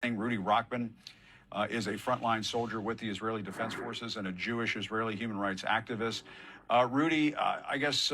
Rudy Rochman is a frontline soldier with the Israeli Defense Forces and a Jewish Israeli human rights activist. Rudy, I guess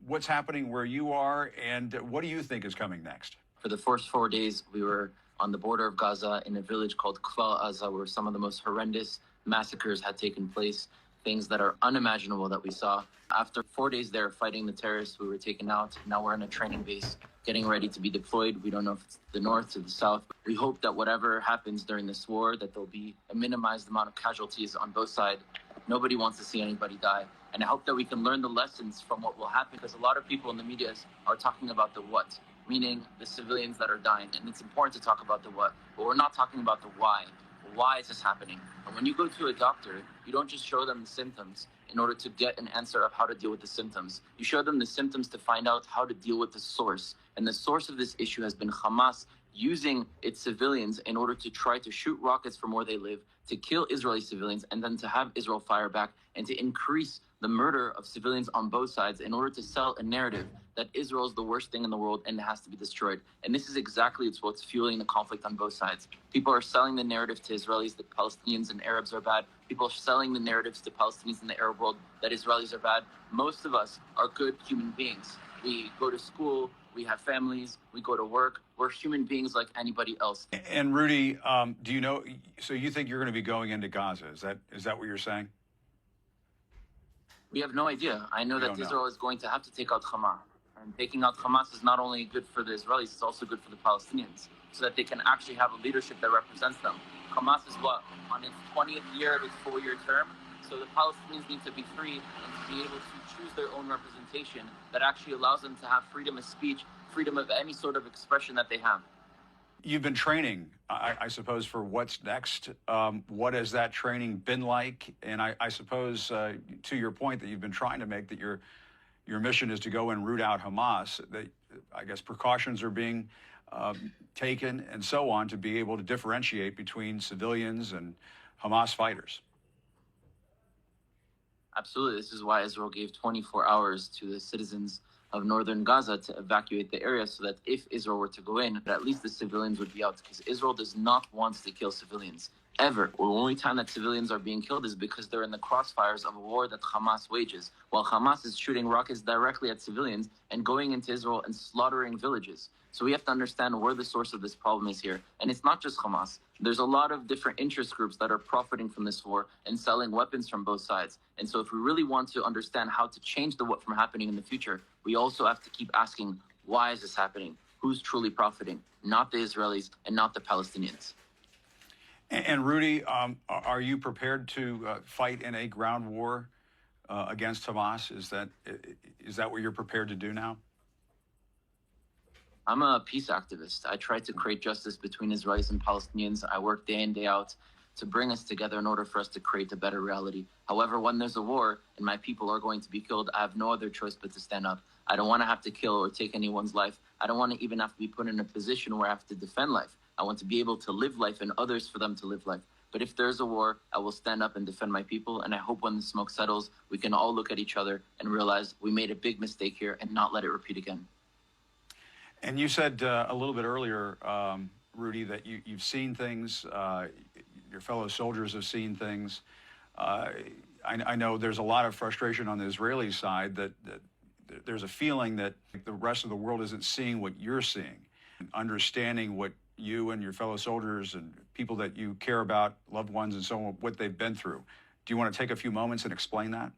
what's happening where you are, and what do you think is coming next? For the first 4 days, we were on the border of Gaza in a village called Kfar Aza, where some of the most horrendous massacres had taken place, things that are unimaginable that we saw. After 4 days there fighting the terrorists, we were taken out. Now we're in a training base, getting ready to be deployed. We don't know if it's the north or the south. We hope that whatever happens during this war, that there'll be a minimized amount of casualties on both sides. Nobody wants to see anybody die. And I hope that we can learn the lessons from what will happen, because a lot of people in the media are talking about the what, meaning the civilians that are dying. And it's important to talk about the what, but we're not talking about the why. Why is this happening? And when you go to a doctor, you don't just show them the symptoms in order to get an answer of how to deal with the symptoms. You show them the symptoms to find out how to deal with the source. And the source of this issue has been Hamas using its civilians in order to try to shoot rockets from where they live, to kill Israeli civilians, and then to have Israel fire back, and to increase the murder of civilians on both sides in order to sell a narrative that Israel is the worst thing in the world and it has to be destroyed. And this is exactly what's fueling the conflict on both sides. People are selling the narrative to Israelis that Palestinians and Arabs are bad. People are selling the narratives to Palestinians in the Arab world that Israelis are bad. Most of us are good human beings. We go to school, we have families, we go to work. We're human beings like anybody else. And Rudy, do you know, so you think you're going to be going into Gaza? Is that what you're saying? We have no idea. I know that Israel is going to have to take out Hamas. And taking out Hamas is not only good for the Israelis, it's also good for the Palestinians, so that they can actually have a leadership that represents them. Hamas is on its 20th year of its 4-year term. So the Palestinians need to be free and to be able to choose their own representation that actually allows them to have freedom of speech, freedom of any sort of expression that they have. You've been training, I suppose, for what's next. What has that training been like? And I suppose, to your point that you've been trying to make, that your mission is to go and root out Hamas, that I guess precautions are being taken and so on to be able to differentiate between civilians and Hamas fighters. Absolutely. This is why Israel gave 24 hours to the citizens of northern Gaza to evacuate the area, so that if Israel were to go in, at least the civilians would be out, because Israel does not want to kill civilians, ever. The only time that civilians are being killed is because they're in the crossfires of a war that Hamas wages, while Hamas is shooting rockets directly at civilians and going into Israel and slaughtering villages. So we have to understand where the source of this problem is here. And it's not just Hamas. There's a lot of different interest groups that are profiting from this war and selling weapons from both sides. And so if we really want to understand how to change the what from happening in the future, we also have to keep asking, why is this happening? Who's truly profiting? Not the Israelis and not the Palestinians. And Rudy, are you prepared to fight in a ground war against Hamas? Is that what you're prepared to do now? I'm a peace activist. I try to create justice between Israelis and Palestinians. I work day in, day out to bring us together in order for us to create a better reality. However, when there's a war and my people are going to be killed, I have no other choice but to stand up. I don't want to have to kill or take anyone's life. I don't want to even have to be put in a position where I have to defend life. I want to be able to live life and others for them to live life. But if there's a war, I will stand up and defend my people. And I hope when the smoke settles, we can all look at each other and realize we made a big mistake here and not let it repeat again. And you said a little bit earlier, Rudy, that you've seen things, your fellow soldiers have seen things. I know there's a lot of frustration on the Israeli side that there's a feeling that the rest of the world isn't seeing what you're seeing, understanding what you and your fellow soldiers and people that you care about, loved ones and so on, what they've been through. Do you want to take a few moments and explain that?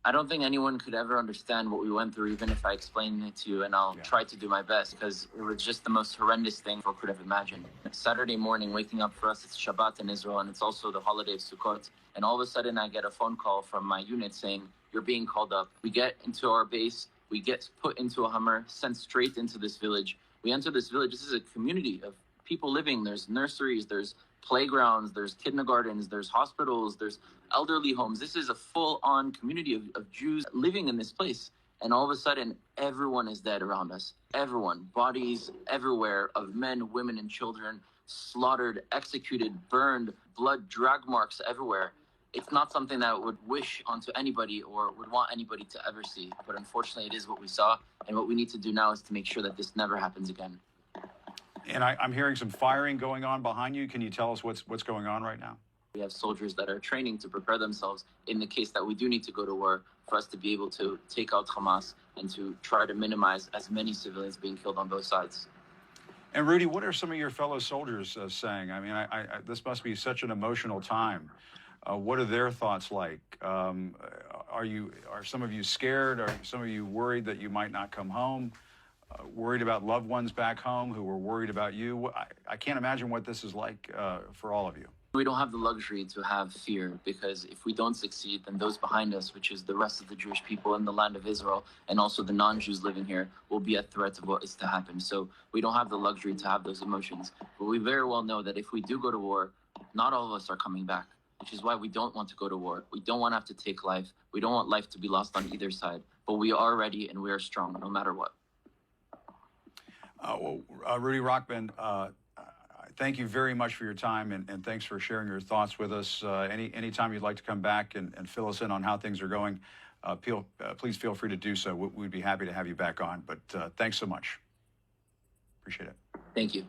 I don't think anyone could ever understand what we went through, even if I explained it to you, and I'll try to do my best, because it was just the most horrendous thing people could have imagined. Saturday morning, waking up for us, it's Shabbat in Israel, and it's also the holiday of Sukkot, and all of a sudden I get a phone call from my unit saying, you're being called up. We get into our base, we get put into a Hummer, sent straight into this village. We enter this village. This is a community of people living. There's nurseries, there's playgrounds, there's kindergartens, there's hospitals, there's elderly homes. This is a full-on community of Jews living in this place. And all of a sudden, everyone is dead around us. Everyone. Bodies everywhere of men, women, and children, slaughtered, executed, burned, blood, drag marks everywhere. It's not something that I would wish onto anybody or would want anybody to ever see. But unfortunately, it is what we saw. And what we need to do now is to make sure that this never happens again. And I'm hearing some firing going on behind you. Can you tell us what's going on right now? We have soldiers that are training to prepare themselves in the case that we do need to go to war for us to be able to take out Hamas and to try to minimize as many civilians being killed on both sides. And Rudy, what are some of your fellow soldiers saying? I mean, this must be such an emotional time. What are their thoughts like? Are some of you scared? Are some of you worried that you might not come home? Worried about loved ones back home who were worried about you? I can't imagine what this is like for all of you. We don't have the luxury to have fear, because if we don't succeed, then those behind us, which is the rest of the Jewish people in the land of Israel and also the non-Jews living here, will be a threat of what is to happen. So we don't have the luxury to have those emotions. But we very well know that if we do go to war, not all of us are coming back, which is why we don't want to go to war. We don't want to have to take life. We don't want life to be lost on either side. But we are ready and we are strong no matter what. Rudy Rochman, thank you very much for your time, and thanks for sharing your thoughts with us. Anytime you'd like to come back and fill us in on how things are going, please feel free to do so. We'd be happy to have you back on. But thanks so much. Appreciate it. Thank you.